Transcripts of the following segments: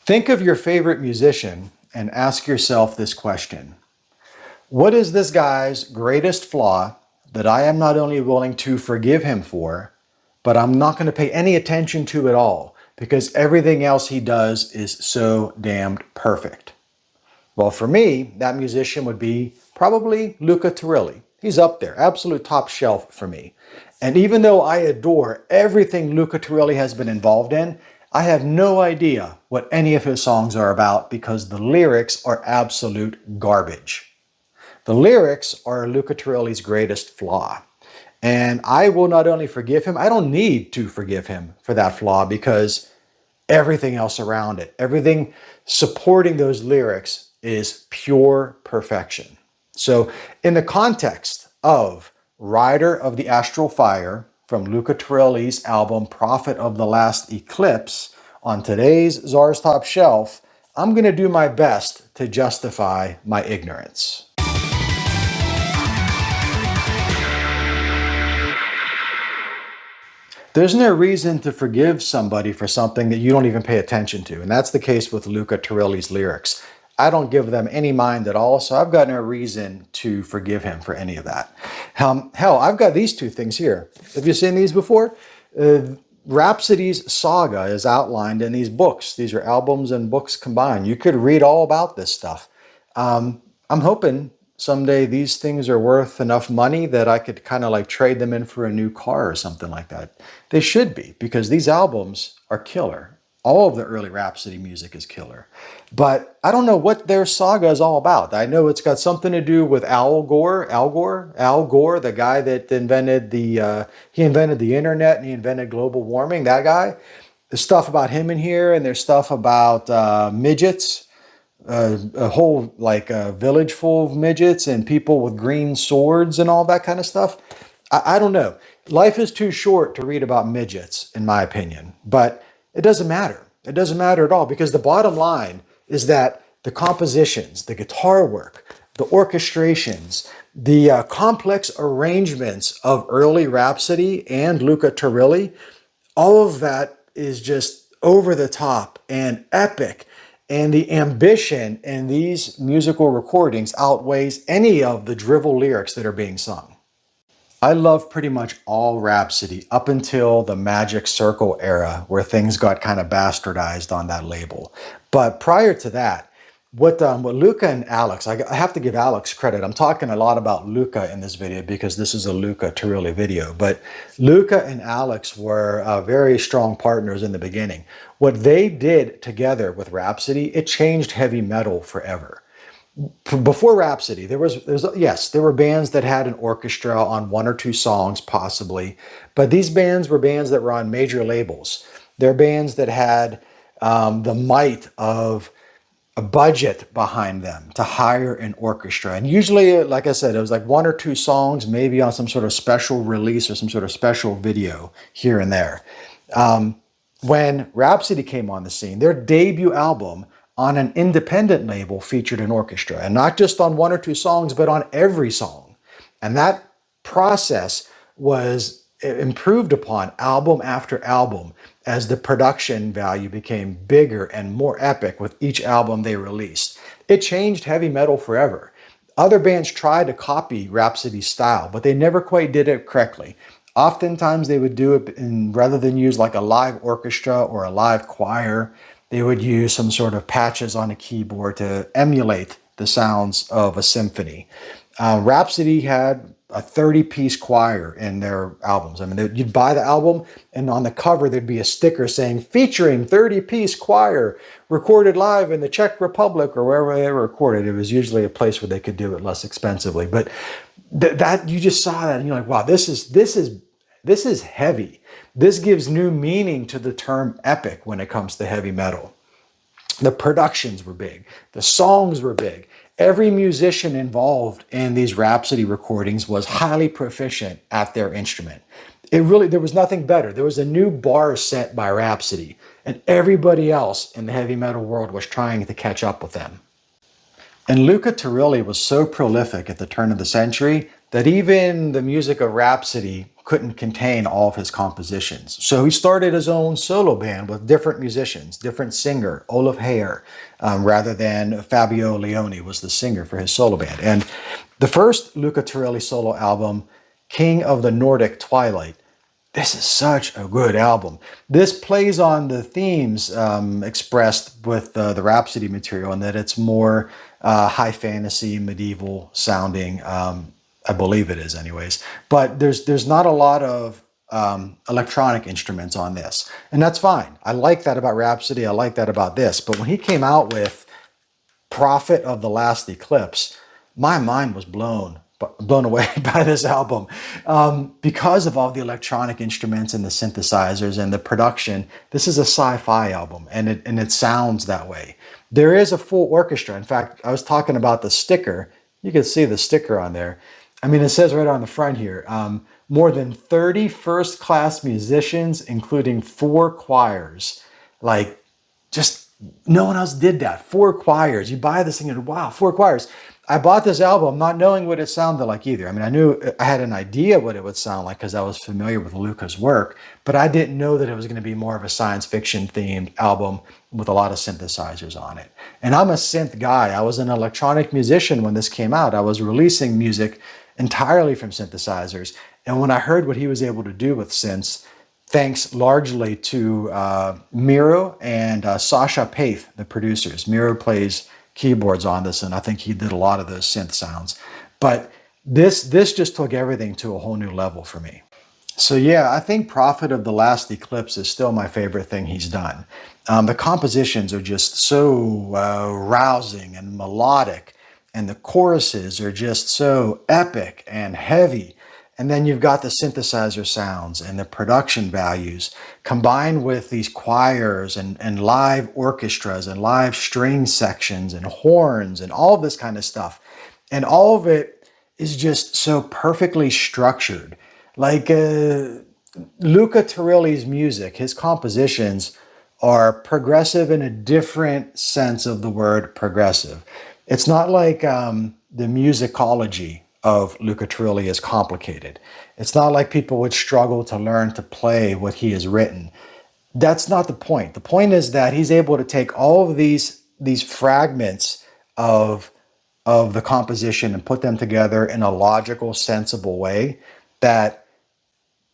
Think of your favorite musician and ask yourself this question. What is this guy's greatest flaw that I am not only willing to forgive him for, but I'm not going to pay any attention to at all because everything else he does is so damned perfect? Well, for me, that musician would be probably Luca Turilli. He's up there, absolute top shelf for me. And even though I adore everything Luca Turilli has been involved in, I have no idea what any of his songs are about because the lyrics are absolute garbage. The lyrics are Luca Turilli's greatest flaw. And I will not only forgive him, I don't need to forgive him for that flaw because everything else around it, everything supporting those lyrics is pure perfection. So in the context of Rider of the Astral Fire from Luca Turilli's album Prophet of the Last Eclipse on today's Czar's Top Shelf, I'm going to do my best to justify my ignorance. There's no reason to forgive somebody for something that you don't even pay attention to. And that's the case with Luca Turilli's lyrics. I don't give them any mind at all, so I've got no reason to forgive him for any of that. Hell, I've got these two things here. Have you seen these before? Rhapsody's saga is outlined in these books. These are albums and books combined. You could read all about this stuff. I'm hoping someday these things are worth enough money that I could kind of like trade them in for a new car or something like that. They should be, because these albums are killer. All of the early Rhapsody music is killer. But I don't know what their saga is all about. I know it's got something to do with Al Gore, the guy that invented he invented the internet and he invented global warming, that guy. There's stuff about him in here, and there's stuff about midgets. A whole village full of midgets and people with green swords and all that kind of stuff. I don't know. Life is too short to read about midgets, in my opinion. But it doesn't matter. It doesn't matter at all, because the bottom line is that the compositions, the guitar work, the orchestrations, the complex arrangements of early Rhapsody and Luca Turilli, all of that is just over the top and epic. And the ambition in these musical recordings outweighs any of the drivel lyrics that are being sung. I love pretty much all Rhapsody up until the Magic Circle era, where things got kind of bastardized on that label. But prior to that, what Luca and Alex, I have to give Alex credit. I'm talking a lot about Luca in this video because this is a Luca Turilli video. But Luca and Alex were very strong partners in the beginning. What they did together with Rhapsody, it changed heavy metal forever. Before Rhapsody, there were bands that had an orchestra on one or two songs, possibly. But these bands were bands that were on major labels. They're bands that had the might of a budget behind them to hire an orchestra. And usually, like I said, it was like one or two songs, maybe on some sort of special release or some sort of special video here and there. When Rhapsody came on the scene, their debut album on an independent label featured an orchestra, and not just on one or two songs, but on every song. And that process was improved upon album after album as the production value became bigger and more epic with each album they released. It changed heavy metal forever. Other bands tried to copy Rhapsody's style, but they never quite did it correctly. Oftentimes they would do it rather than use like a live orchestra or a live choir, they would use some sort of patches on a keyboard to emulate the sounds of a symphony. Rhapsody had a 30-piece choir in their albums. I mean, you'd buy the album, and on the cover there'd be a sticker saying, featuring 30-piece choir, recorded live in the Czech Republic or wherever they were recorded. It was usually a place where they could do it less expensively. But that you just saw that, and you're like, wow, this is heavy. This gives new meaning to the term epic when it comes to heavy metal. The productions were big. The songs were big. Every musician involved in these Rhapsody recordings was highly proficient at their instrument. There was nothing better. There was a new bar set by Rhapsody, and everybody else in the heavy metal world was trying to catch up with them. And Luca Turilli was so prolific at the turn of the century that even the music of Rhapsody couldn't contain all of his compositions. So he started his own solo band with different musicians, different singer, Olaf Heyer, rather than Fabio Leone was the singer for his solo band. And the first Luca Turilli solo album, King of the Nordic Twilight, this is such a good album. This plays on the themes expressed with the Rhapsody material, and that it's more high fantasy, medieval sounding. I believe it is, anyways. But there's not a lot of electronic instruments on this, and that's fine. I like that about Rhapsody. I like that about this. But when he came out with Prophet of the Last Eclipse, my mind was blown away by this album because of all the electronic instruments and the synthesizers and the production. This is a sci-fi album, and it sounds that way. There is a full orchestra. In fact, I was talking about the sticker. You can see the sticker on there. I mean, it says right on the front here, more than 30 first-class musicians, including 4 choirs. Like, just no one else did that. 4 choirs. You buy this thing and wow, 4 choirs. I bought this album not knowing what it sounded like either. I mean, I knew I had an idea what it would sound like because I was familiar with Luca's work, but I didn't know that it was going to be more of a science fiction themed album with a lot of synthesizers on it. And I'm a synth guy. I was an electronic musician when this came out. I was releasing music entirely from synthesizers. And when I heard what he was able to do with synths, thanks largely to Miro and Sasha Paith, the producers. Miro plays keyboards on this, and I think he did a lot of those synth sounds. But this just took everything to a whole new level for me. So yeah, I think Prophet of the Last Eclipse is still my favorite thing he's done. The compositions are just so rousing and melodic, and the choruses are just so epic and heavy. And then you've got the synthesizer sounds and the production values combined with these choirs and live orchestras and live string sections and horns and all of this kind of stuff. And all of it is just so perfectly structured. Like Luca Turilli's music, his compositions are progressive in a different sense of the word progressive. It's not like the musicology of Luca Turilli is complicated. It's not like people would struggle to learn to play what he has written. That's not the point. The point is that he's able to take all of these fragments of the composition and put them together in a logical, sensible way that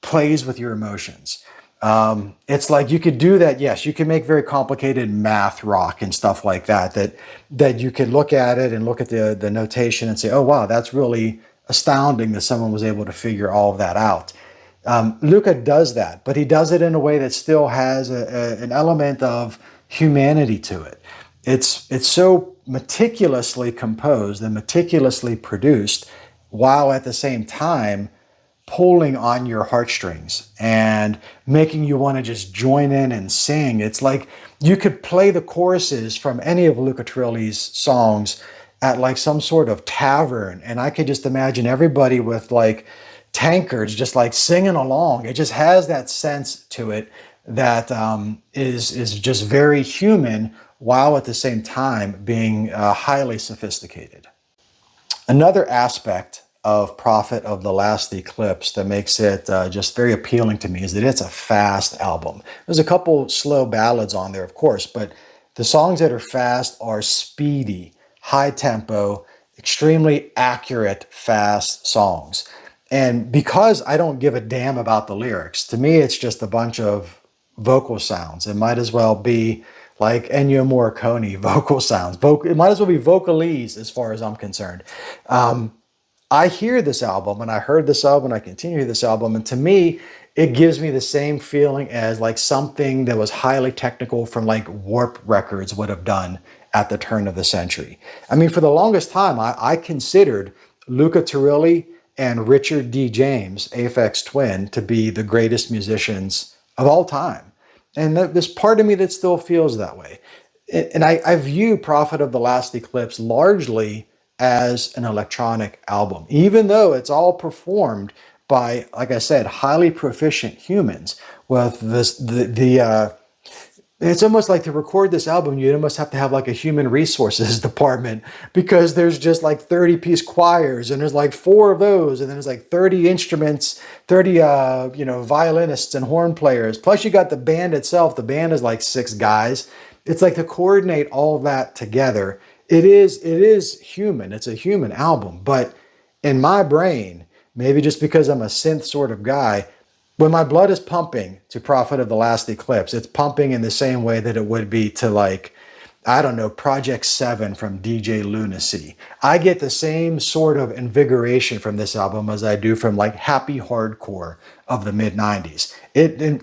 plays with your emotions. It's like you could do that. Yes, you can make very complicated math rock and stuff like that you could look at it and look at the notation and say, oh, wow, that's really astounding that someone was able to figure all of that out. Luca does that, but he does it in a way that still has an element of humanity to it. It's so meticulously composed and meticulously produced while at the same time pulling on your heartstrings and making you want to just join in and sing. It's like you could play the choruses from any of Luca Turilli's songs at like some sort of tavern, and I could just imagine everybody with like tankards just like singing along. It just has that sense to it that is just very human while at the same time being highly sophisticated. Another aspect of Prophet of the Last Eclipse that makes it just very appealing to me is that it's a fast album. There's a couple slow ballads on there, of course, but the songs that are fast are speedy, high tempo, extremely accurate, fast songs. And because I don't give a damn about the lyrics, to me it's just a bunch of vocal sounds. It might as well be like Ennio Morricone vocal sounds. It might as well be vocalese as far as I'm concerned. I hear this album, and I heard this album, and I continue to hear this album, and to me, it gives me the same feeling as like something that was highly technical from like Warp Records would have done at the turn of the century. I mean, for the longest time, I considered Luca Turilli and Richard D. James, Aphex Twin, to be the greatest musicians of all time. And there's part of me that still feels that way. And I view Prophet of the Last Eclipse largely as an electronic album, even though it's all performed by, like I said, highly proficient humans with the It's almost like to record this album, you almost have to have like a human resources department, because there's just like 30-piece choirs, and there's like 4 of those, and then there's like 30 instruments, 30 violinists and horn players. Plus you got the band itself. The band is like 6 guys. It's like to coordinate all of that together. It is human. It's a human album, but in my brain, maybe just because I'm a synth sort of guy, when my blood is pumping to Prophet of the Last Eclipse, it's pumping in the same way that it would be to, like, I don't know, Project 7 from DJ Lunacy. I get the same sort of invigoration from this album as I do from like happy hardcore of the mid 90s.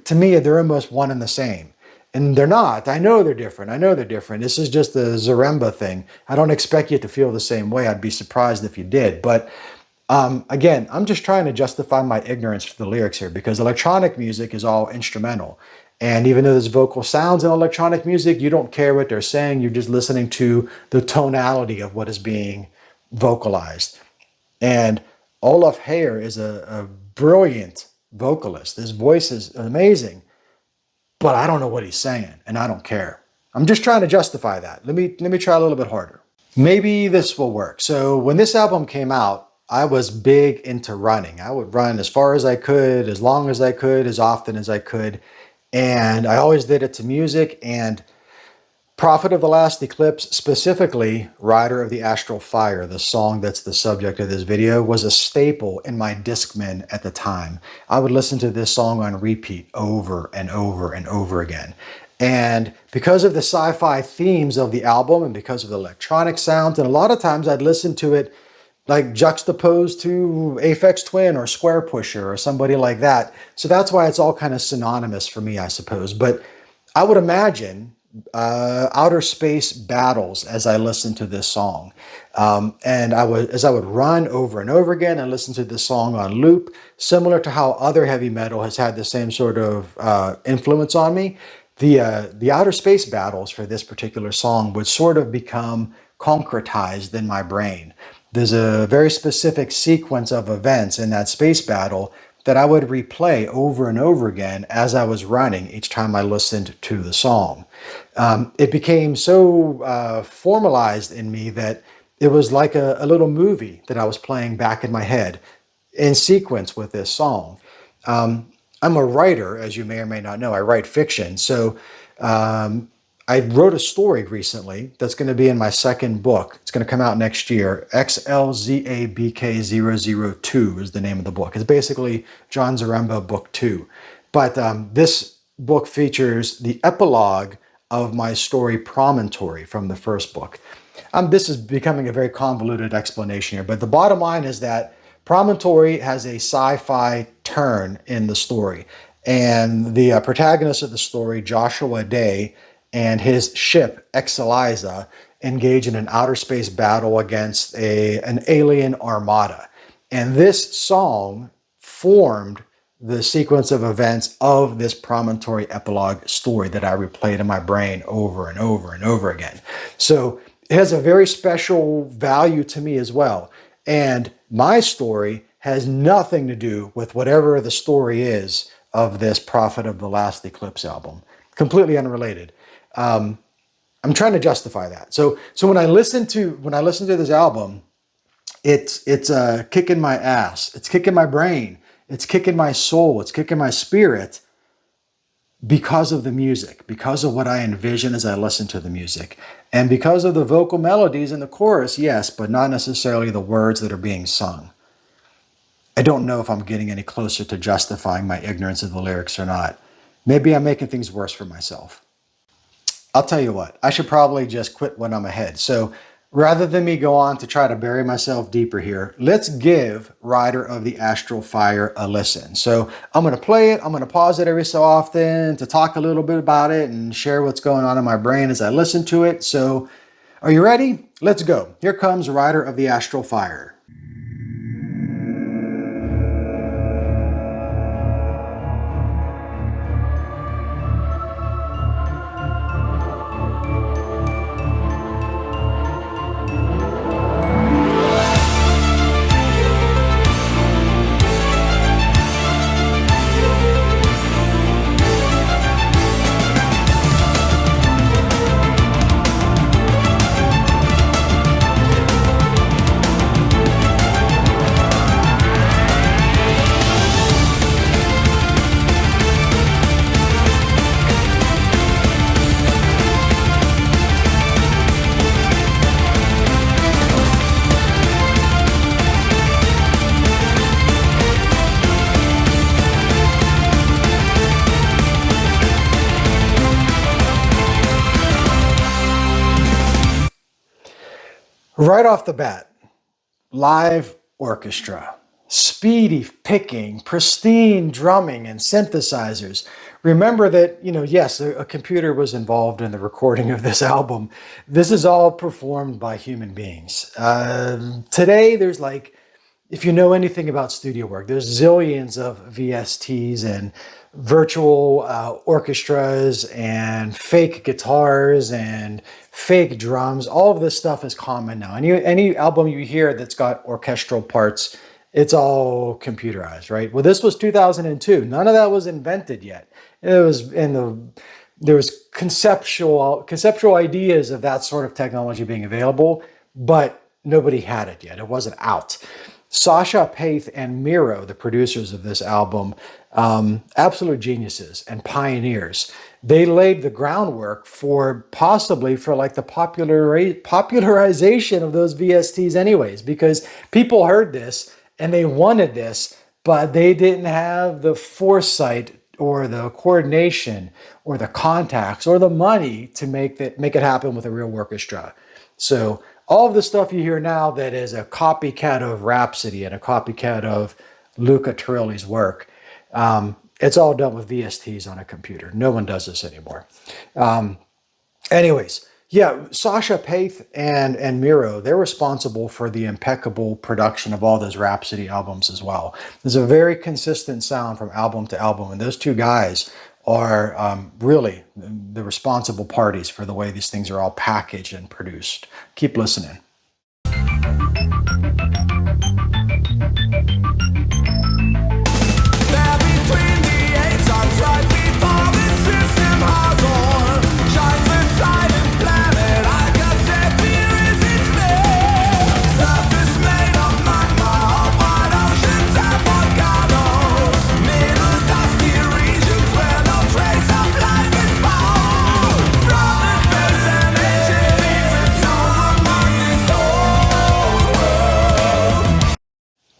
To me, they're almost one and the same. And they're not. I know they're different. I know they're different. This is just the Zaremba thing. I don't expect you to feel the same way. I'd be surprised if you did. But again, I'm just trying to justify my ignorance for the lyrics here, because electronic music is all instrumental. And even though there's vocal sounds in electronic music, you don't care what they're saying. You're just listening to the tonality of what is being vocalized. And Olaf Heyer is a brilliant vocalist. His voice is amazing, but I don't know what he's saying, and I don't care. I'm just trying to justify that. Let me try a little bit harder. Maybe this will work. So when this album came out, I was big into running. I would run as far as I could, as long as I could, as often as I could. And I always did it to music. And Prophet of the Last Eclipse, specifically Rider of the Astral Fire, the song that's the subject of this video, was a staple in my Discman at the time. I would listen to this song on repeat over and over and over again. And because of the sci-fi themes of the album, and because of the electronic sounds, and a lot of times I'd listen to it like juxtaposed to Aphex Twin or Square Pusher or somebody like that. So that's why it's all kind of synonymous for me, I suppose. But I would imagine outer space battles as I listened to this song. And as I would run over and over again and listen to this song on loop, similar to how other heavy metal has had the same sort of influence on me, the outer space battles for this particular song would sort of become concretized in my brain. There's a very specific sequence of events in that space battle that I would replay over and over again as I was running each time I listened to the song. It became so formalized in me that it was like a little movie that I was playing back in my head in sequence with this song. I'm a writer, as you may or may not know. I write fiction. So I wrote a story recently that's going to be in my second book. It's going to come out next year. XLZABK002 is the name of the book. It's basically John Zaremba book 2. But this book features the epilogue of my story Promontory from the first book. This is becoming a very convoluted explanation here, but the bottom line is that Promontory has a sci-fi turn in the story. And the protagonist of the story, Joshua Day, and his ship, Exeliza, engage in an outer space battle against an alien armada. And this song formed the sequence of events of this Promontory epilogue story that I replayed in my brain over and over and over again. So it has a very special value to me as well. And my story has nothing to do with whatever the story is of this Prophet of the Last Eclipse album. Completely unrelated. I'm trying to justify that. So when I listen to this album, it's kicking my ass. It's kicking my brain. It's kicking my soul. It's kicking my spirit because of the music, because of what I envision as I listen to the music, and because of the vocal melodies in the chorus, yes, but not necessarily the words that are being sung. I don't know if I'm getting any closer to justifying my ignorance of the lyrics or not. Maybe I'm making things worse for myself. I'll tell you what, I should probably just quit when I'm ahead. So rather than me go on to try to bury myself deeper here, let's give Rider of the Astral Fire a listen. So I'm going to play it. I'm going to pause it every so often to talk a little bit about it and share what's going on in my brain as I listen to it. So are you ready? Let's go. Here comes Rider of the Astral Fire. Right off the bat, live orchestra, speedy picking, pristine drumming and synthesizers. Remember that, yes, a computer was involved in the recording of this album. This is all performed by human beings. Today, there's like, if you know anything about studio work, there's zillions of VSTs and virtual orchestras and fake guitars and fake drums. All of this stuff is common now. Any album you hear that's got orchestral parts, it's all computerized, right? Well, this was 2002. None of that was invented yet. It was there was conceptual ideas of that sort of technology being available, but nobody had it yet. It wasn't out. Sasha Paeth and Miro, the producers of this album, absolute geniuses and pioneers. They laid the groundwork for like the popularization of those VSTs anyways, because people heard this and they wanted this, but they didn't have the foresight or the coordination or the contacts or the money to make it happen with a real orchestra. So all of the stuff you hear now that is a copycat of Rhapsody and a copycat of Luca Turilli's work, it's all done with VSTs on a computer. No one does this anymore. Anyways, yeah, Sasha Paeth and Miro, they're responsible for the impeccable production of all those Rhapsody albums as well. There's a very consistent sound from album to album, and those two guys are really the responsible parties for the way these things are all packaged and produced. Keep listening.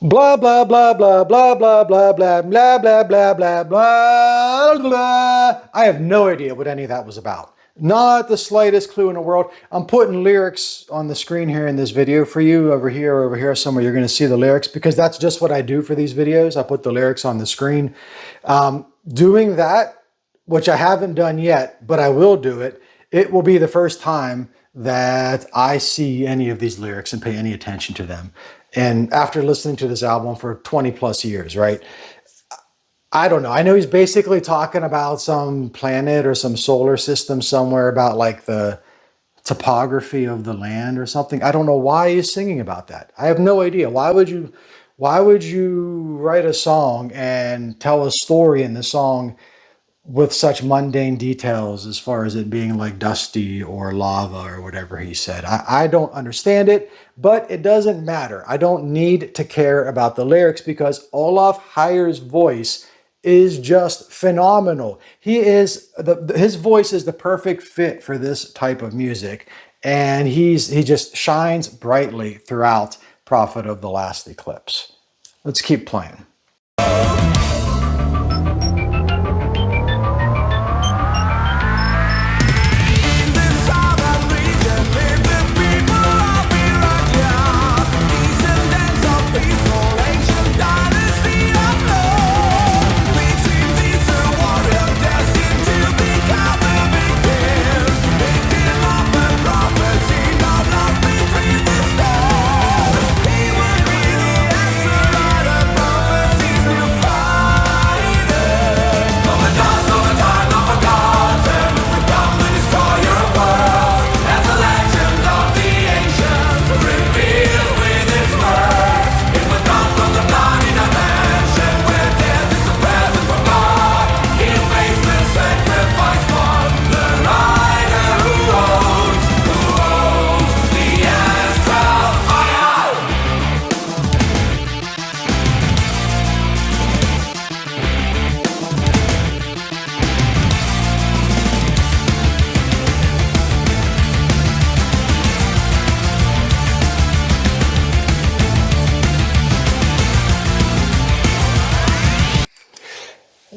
Blah, blah, blah, blah, blah, blah, blah, blah, blah, blah, blah, blah, blah, blah. I have no idea what any of that was about. Not the slightest clue in the world. I'm putting lyrics on the screen here in this video for you over here somewhere. You're going to see the lyrics because that's just what I do for these videos. I put the lyrics on the screen. Doing that, which I haven't done yet, but I will do it. It will be the first time that I see any of these lyrics and pay any attention to them. And after listening to this album for 20 plus years, right? I don't know. I know he's basically talking about some planet or some solar system somewhere about like the topography of the land or something. I don't know why he's singing about that. I have no idea. Why would you write a song and tell a story in the song with such mundane details as far as it being like dusty or lava or whatever he said? I don't understand it, but it doesn't matter. I don't need to care about the lyrics because Olaf Heyer's voice is just phenomenal. His voice is the perfect fit for this type of music, and he just shines brightly throughout Prophet of the Last Eclipse. Let's keep playing.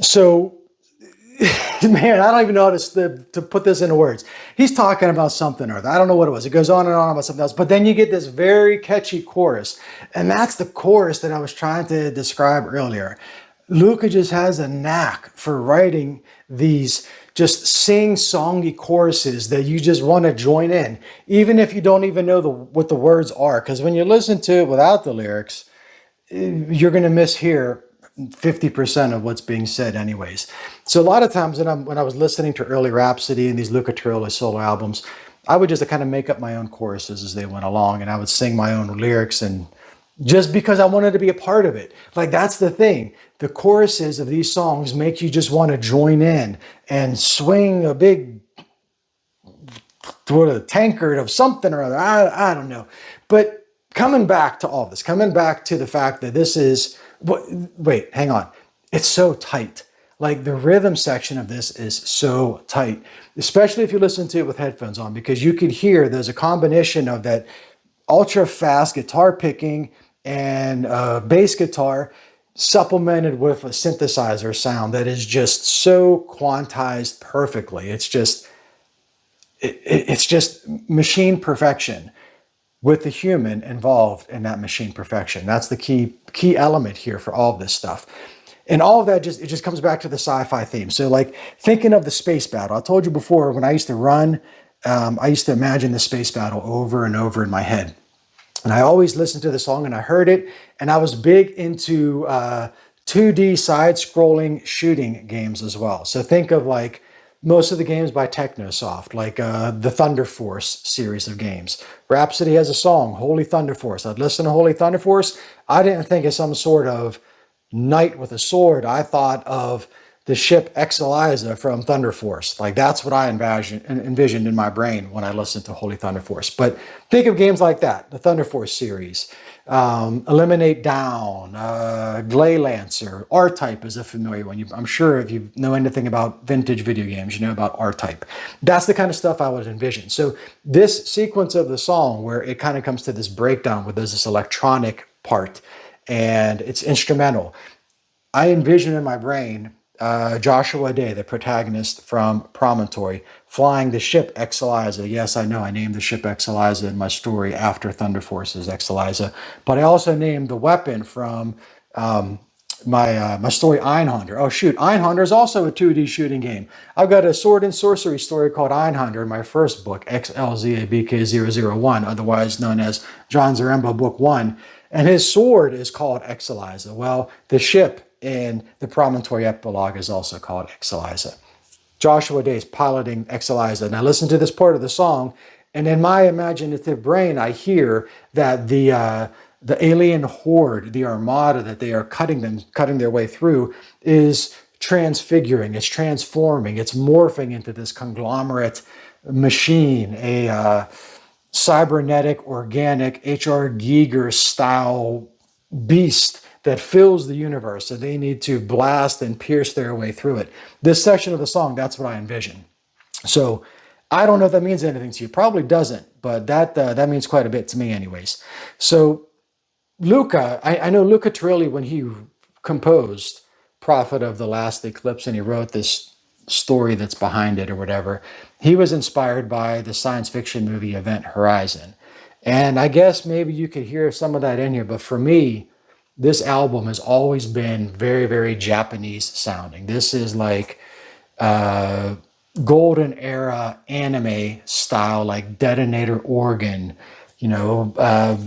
So Man, I don't even know how to put this into words. He's talking about something or other. I don't know what it was. It goes on and on about something else. But then you get this very catchy chorus. And that's the chorus that I was trying to describe earlier. Luca just has a knack for writing these just sing-songy choruses that you just want to join in, even if you don't even know what the words are. Because when you listen to it without the lyrics, you're going to mishear 50% of what's being said anyways. So a lot of times when I was listening to early Rhapsody and these Luca Turilli solo albums, I would just kind of make up my own choruses as they went along, and I would sing my own lyrics, and just because I wanted to be a part of it. Like, that's the thing. The choruses of these songs make you just want to join in and swing a big a tankard of something or other. I don't know. But coming back to all this, coming back to the fact that this is, wait, hang on. It's so tight. Like, the rhythm section of this is so tight, especially if you listen to it with headphones on, because you could hear there's a combination of that ultra fast guitar picking and bass guitar supplemented with a synthesizer sound that is just so quantized perfectly. It's just machine perfection with the human involved in that machine perfection. That's the key element here for all of this stuff. And all of that it just comes back to the sci-fi theme. So, like, thinking of the space battle. I told you before, when I used to run, I used to imagine the space battle over and over in my head. And I always listened to the song and I heard it. And I was big into 2D side-scrolling shooting games as well. So think of, like, most of the games by Technosoft, like the Thunder Force series of games. Rhapsody has a song, Holy Thunder Force. I'd listen to Holy Thunder Force. I didn't think of some sort of knight with a sword. I thought of the ship Eliza from Thunder Force. Like, that's what I envisioned in my brain when I listened to Holy Thunder Force. But think of games like that, the Thunder Force series, Eliminate Down, Glay Lancer, R-Type is a familiar one. I'm sure if you know anything about vintage video games, you know about R-Type. That's the kind of stuff I would envision. So this sequence of the song where it kind of comes to this breakdown where there's this electronic part and it's instrumental, I envision in my brain Joshua Day, the protagonist from Promontory, flying the ship Eliza. Yes, I know I named the ship Eliza in my story after Thunder Force's Eliza, but I also named the weapon from my story Einhander. Oh shoot, Einhander is also a 2D shooting game. I've got a sword and sorcery story called Einhander in my first book, XLZABK001, otherwise known as John Zaremba Book 1, and his sword is called Eliza. Well, the ship in the Promontory epilogue is also called Eliza. Joshua Day is piloting Eliza. And I listen to this part of the song, and in my imaginative brain, I hear that the alien horde, the armada that they are cutting their way through, is transfiguring, it's transforming, it's morphing into this conglomerate machine, a cybernetic, organic, H.R. Giger style beast that fills the universe, and they need to blast and pierce their way through it. This section of the song, that's what I envision. So I don't know if that means anything to you. Probably doesn't, but that means quite a bit to me anyways. So Luca, I know Luca Turilli, when he composed Prophet of the Last Eclipse and he wrote this story that's behind it or whatever, he was inspired by the science fiction movie Event Horizon. And I guess maybe you could hear some of that in here, but for me, this album has always been very, very Japanese sounding. This is like golden era anime style, like detonator organ, that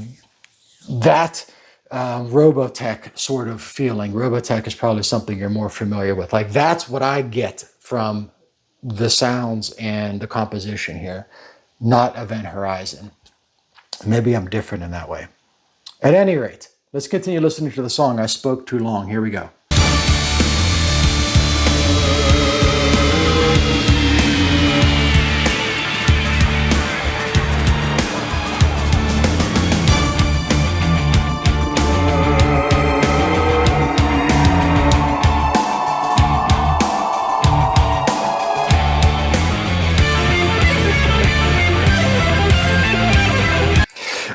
Robotech sort of feeling. Robotech is probably something you're more familiar with. Like, that's what I get from the sounds and the composition here, not Event Horizon. Maybe I'm different in that way. At any rate, let's continue listening to the song. I spoke too long. Here we go.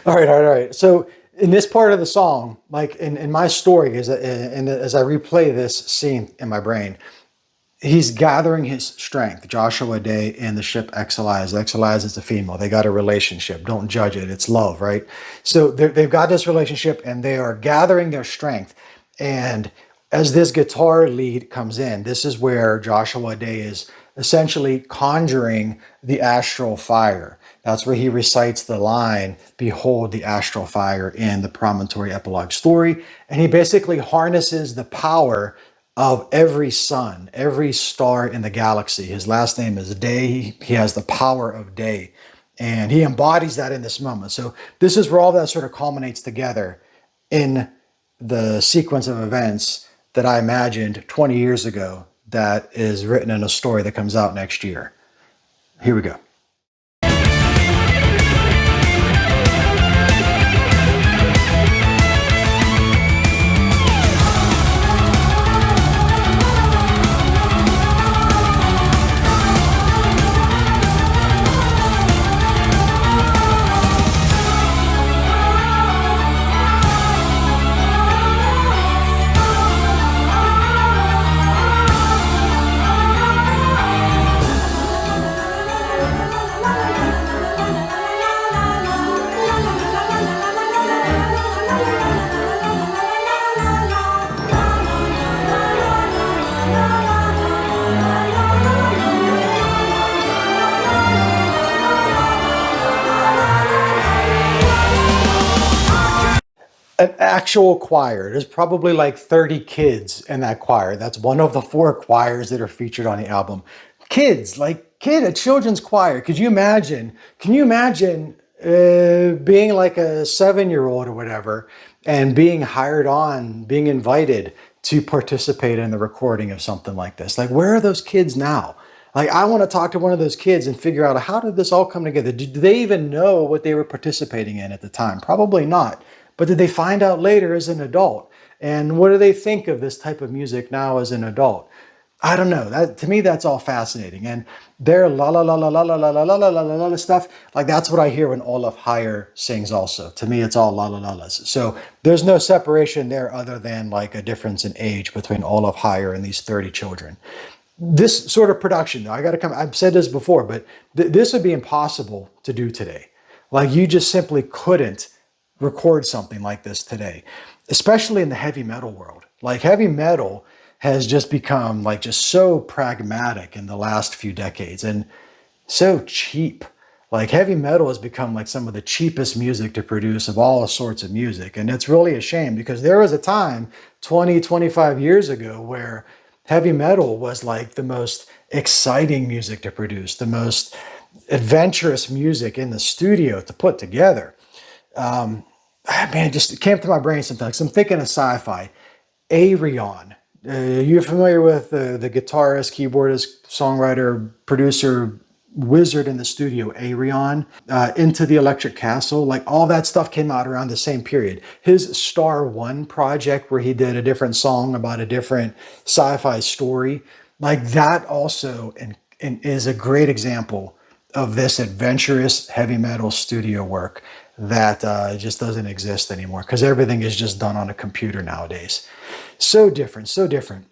All right. So in this part of the song, like in my story, as I replay this scene in my brain, he's gathering his strength. Joshua Day in the ship Exilize. Exilize is a female. They got a relationship. Don't judge it. It's love, right? So they've got this relationship and they are gathering their strength. And as this guitar lead comes in, this is where Joshua Day is essentially conjuring the astral fire. That's where he recites the line, "Behold the astral fire," in the Promontory epilogue story. And he basically harnesses the power of every sun, every star in the galaxy. His last name is Day. He has the power of day. And he embodies that in this moment. So this is where all that sort of culminates together in the sequence of events that I imagined 20 years ago that is written in a story that comes out next year. Here we go. An actual choir. There's probably like 30 kids in that choir. That's one of the 4 choirs that are featured on the album. Kids, a children's choir. Could you imagine? Can you imagine being like a 7-year-old or whatever and being hired on, being invited to participate in the recording of something like this? Like, where are those kids now? Like, I want to talk to one of those kids and figure out, how did this all come together? Do they even know what they were participating in at the time? Probably not. But did they find out later as an adult? And what do they think of this type of music now as an adult? I don't know. That, to me, that's all fascinating. And their la la la la la la la la la la la la la stuff, like that's what I hear when Olaf Heyer sings also. To me, it's all la la la las. So there's no separation there other than like a difference in age between Olaf Heyer and these 30 children. This sort of production, though, I've said this before, but this would be impossible to do today. Like, you just simply couldn't record something like this today, especially in the heavy metal world. Like, heavy metal has just become like just so pragmatic in the last few decades and so cheap. Like, heavy metal has become like some of the cheapest music to produce of all sorts of music. And it's really a shame, because there was a time 20, 25 years ago where heavy metal was like the most exciting music to produce, the most adventurous music in the studio to put together. Man, it just came to my brain sometimes. I'm thinking of sci-fi. Ayreon. You're familiar with the guitarist, keyboardist, songwriter, producer, wizard in the studio, Ayreon? Into the Electric Castle. Like, all that stuff came out around the same period. His Star One project, where he did a different song about a different sci-fi story, like that also and is a great example of this adventurous heavy metal studio work that just doesn't exist anymore, because everything is just done on a computer nowadays. So different, so different.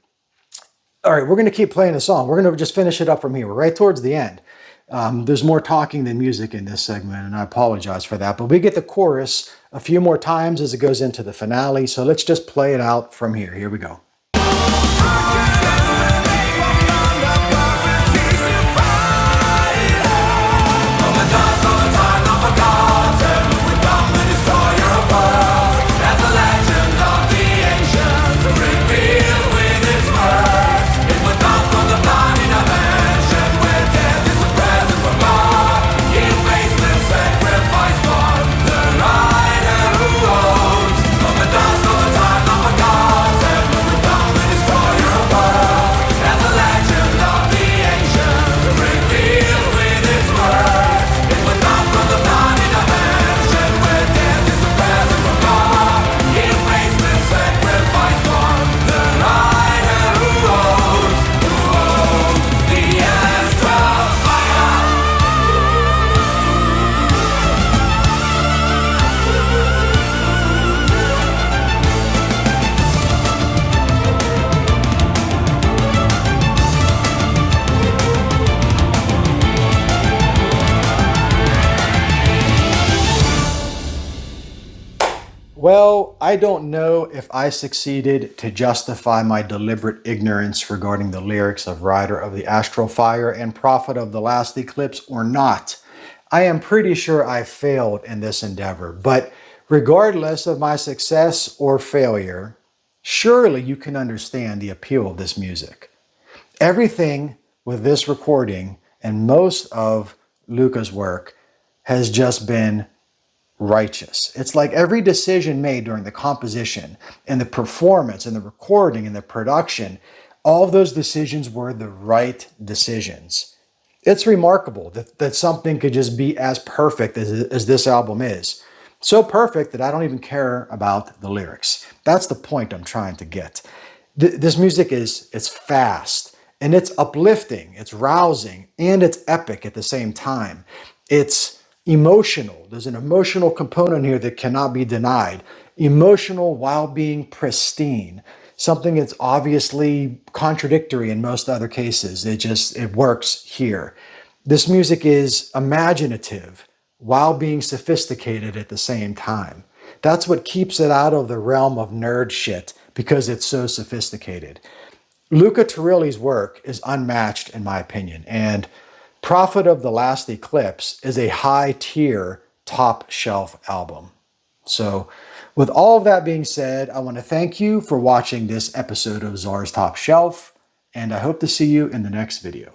All right, we're going to keep playing the song. We're going to just finish it up from here. We're right towards the end. There's more talking than music in this segment, and I apologize for that. But we get the chorus a few more times as it goes into the finale. So let's just play it out from here. Here we go. Well, I don't know if I succeeded to justify my deliberate ignorance regarding the lyrics of Rider of the Astral Fire and Prophet of the Last Eclipse or not. I am pretty sure I failed in this endeavor, but regardless of my success or failure, surely you can understand the appeal of this music. Everything with this recording and most of Luca's work has just been righteous. It's like every decision made during the composition and the performance and the recording and the production, all of those decisions were the right decisions. It's remarkable that something could just be as perfect as this album is. So perfect that I don't even care about the lyrics. That's the point I'm trying to get. This music it's fast and it's uplifting, it's rousing, and it's epic at the same time. It's emotional. There's an emotional component here that cannot be denied. Emotional while being pristine. Something that's obviously contradictory in most other cases. It works here. This music is imaginative while being sophisticated at the same time. That's what keeps it out of the realm of nerd shit because it's so sophisticated. Luca Turilli's work is unmatched in my opinion, and Prophet of the Last Eclipse is a high-tier, top-shelf album. So, with all of that being said, I want to thank you for watching this episode of Czar's Top Shelf, and I hope to see you in the next video.